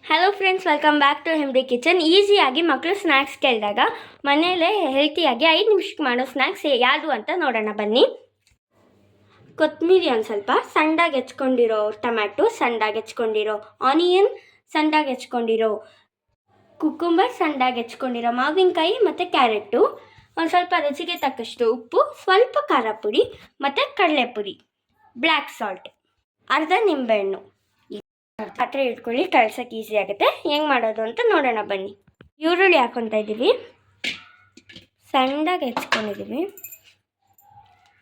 Hello friends, welcome back to ಹೆಮ್ಡಿ kitchen. ಈಸಿಯಾಗಿ ಮಕ್ಕಳು ಸ್ನ್ಯಾಕ್ಸ್ ಕೇಳಿದಾಗ ಮನೆಯಲ್ಲೇ ಹೆಲ್ತಿಯಾಗಿ 5 ನಿಮಿಷಕ್ಕೆ ಮಾಡೋ ಸ್ನ್ಯಾಕ್ಸ್ ಯಾವುದು ಅಂತ ನೋಡೋಣ ಬನ್ನಿ. ಕೊತ್ತಂಬರಿ ಒಂದು ಸ್ವಲ್ಪ, ಸಣ್ಣದಾಗಿ ಹೆಚ್ಕೊಂಡಿರೋ ಟೊಮ್ಯಾಟೊ, ಸಣ್ಣದಾಗಿ ಹೆಚ್ಕೊಂಡಿರೋ ಆನಿಯನ್, ಸಣ್ಣದಾಗಿ ಹೆಚ್ಕೊಂಡಿರೋ ಕುಕ್ಕುಂಬರ್, ಸಣ್ಣದಾಗಿ ಹೆಚ್ಕೊಂಡಿರೋ ಮಾವಿನಕಾಯಿ ಮತ್ತು ಕ್ಯಾರೆಟು, ಒಂದು ಸ್ವಲ್ಪ ರುಚಿಗೆ ತಕ್ಕಷ್ಟು ಉಪ್ಪು, ಸ್ವಲ್ಪ ಖಾರ ಪುಡಿ ಮತ್ತು ಕಡಲೆಪುರಿ, ಬ್ಲ್ಯಾಕ್ ಸಾಲ್ಟ್, ಅರ್ಧ ನಿಂಬೆಹಣ್ಣು. ಪಾತ್ರೆ ಇಟ್ಕೊಳ್ಳಿ, ಕಳ್ಸೋಕ್ಕೆ ಈಸಿ ಆಗುತ್ತೆ. ಹೆಂಗೆ ಮಾಡೋದು ಅಂತ ನೋಡೋಣ ಬನ್ನಿ. ಈರುಳ್ಳಿ ಹಾಕ್ಕೊತಾ ಇದ್ದೀವಿ, ಸಣ್ಣದಾಗಿ ಹೆಚ್ಕೊಂಡಿದ್ದೀವಿ.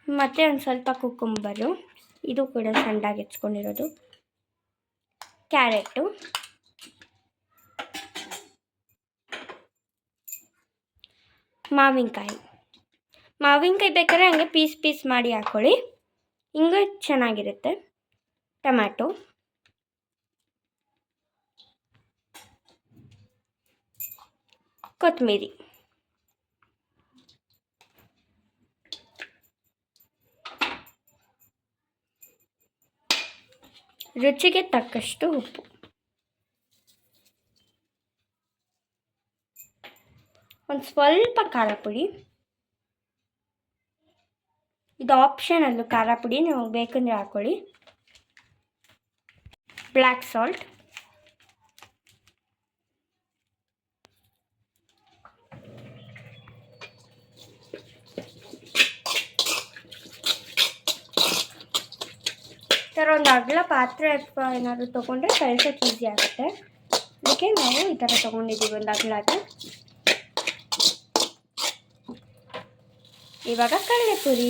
ಮತ್ತು ಒಂದು ಸ್ವಲ್ಪ ಕುಕ್ಕುಂಬರು, ಇದು ಕೂಡ ಸಣ್ಣದಾಗಿ ಹೆಚ್ಕೊಂಡಿರೋದು, ಕ್ಯಾರೆಟು, ಮಾವಿನಕಾಯಿ ಬೇಕಾದ್ರೆ ಹಂಗೆ ಪೀಸ್ ಮಾಡಿ ಹಾಕ್ಕೊಳ್ಳಿ, ಹಿಂಗೆ ಚೆನ್ನಾಗಿರುತ್ತೆ. ಟೊಮ್ಯಾಟೊ, ಕೊತ್ತಂಬರಿ, ರುಚಿಗೆ ತಕ್ಕಷ್ಟು ಉಪ್ಪು, ಒಂದು ಸ್ವಲ್ಪ ಖಾರ ಪುಡಿ. ಇದು ಆಪ್ಷನಲ್ಲು ಖಾರ ಪುಡಿ, ನೀವು ಬೇಕಂದರೆ ಹಾಕ್ಕೊಳ್ಳಿ. ಬ್ಲ್ಯಾಕ್ ಸಾಲ್ಟ್, ಈ ಥರ ಒಂದು ಅಗಲ ಪಾತ್ರೆ ಅಥವಾ ಏನಾದರೂ ತೊಗೊಂಡ್ರೆ ಕಳ್ಸೋಕ್ಕೆ ಈಸಿ ಆಗುತ್ತೆ. ಅದಕ್ಕೆ ನಾವು ಈ ಥರ ತೊಗೊಂಡಿದ್ದೀವಿ, ಒಂದು ಅಗಲಾದ. ಇವಾಗ ಕಡಲೆಪುರಿ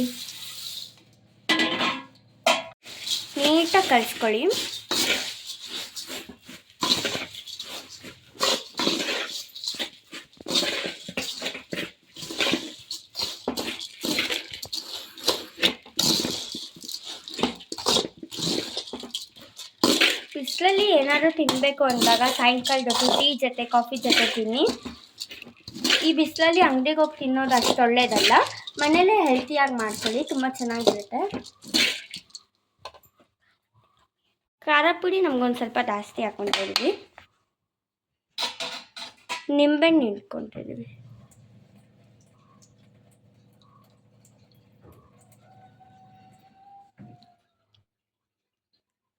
ನೀಟಾಗಿ ಕಲಿಸ್ಕೊಳ್ಳಿ. ಬಿಸಿಲಲ್ಲಿ ಏನಾದರೂ ತಿನ್ನಬೇಕು ಅಂದಾಗ ಸಾಯಂಕಾಲದೊತ್ತು ಟೀ ಜೊತೆ ಕಾಫಿ ಜೊತೆ ತಿನ್ನಿ. ಈ ಬಿಸಿಲಲ್ಲಿ ಅಂಗಡಿಗೆ ಹೋಗಿ ತಿನ್ನೋದು ಅಷ್ಟು ಒಳ್ಳೆಯದಲ್ಲ. ಮನೇಲೇ ಹೆಲ್ತಿಯಾಗಿ ಮಾಡ್ಕೊಳ್ಳಿ, ತುಂಬ ಚೆನ್ನಾಗಿರುತ್ತೆ. ಖಾರ ಪುಡಿ ನಮಗೊಂದು ಸ್ವಲ್ಪ ಜಾಸ್ತಿ ಹಾಕ್ಕೊಂಡಿದ್ದೀವಿ, ನಿಂಬೆಹಣ್ಣು ಇಟ್ಕೊಂಡಿದ್ದೀವಿ,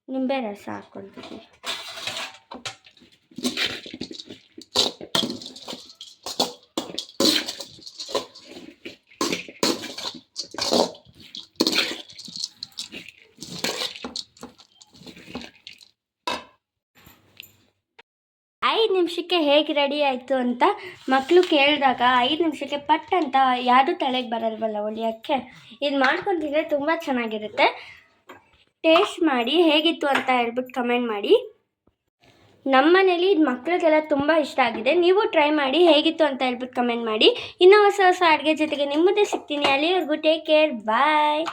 ನಿಂಬೆ ರಸ ಹಾಕ್ಕೊಳ್ತೀವಿ. ಐದು ನಿಮಿಷಕ್ಕೆ ಹೇಗೆ ರೆಡಿ ಆಯಿತು ಅಂತ ಮಕ್ಕಳು ಕೇಳಿದಾಗ 5 ನಿಮಿಷಕ್ಕೆ ಪಟ್ ಅಂತ ಯಾರೂ ತಲೆಗೆ ಬರಲ್ವಲ್ಲ ಹೊಲಿಯೋಕ್ಕೆ. ಇದು ಮಾಡ್ಕೊತಿದ್ರೆ ತುಂಬ ಚೆನ್ನಾಗಿರುತ್ತೆ. ಟೇಸ್ಟ್ ಮಾಡಿ ಹೇಗಿತ್ತು ಅಂತ ಹೇಳ್ಬಿಟ್ಟು ಕಮೆಂಟ್ ಮಾಡಿ. ನಮ್ಮ ಮನೇಲಿ ಇದು ಮಕ್ಕಳಿಗೆಲ್ಲ ತುಂಬ ಇಷ್ಟ ಆಗಿದೆ. ನೀವು ಟ್ರೈ ಮಾಡಿ, ಹೇಗಿತ್ತು ಅಂತ ಹೇಳ್ಬಿಟ್ಟು ಕಮೆಂಟ್ ಮಾಡಿ. ಇನ್ನೂ ಹೊಸ ಅಡುಗೆ ಜೊತೆಗೆ ನಿಮ್ಮದೇ ಸಿಗ್ತೀನಿ. ಅಲ್ಲಿವರೆಗೂ ಟೇಕ್ ಕೇರ್, ಬಾಯ್.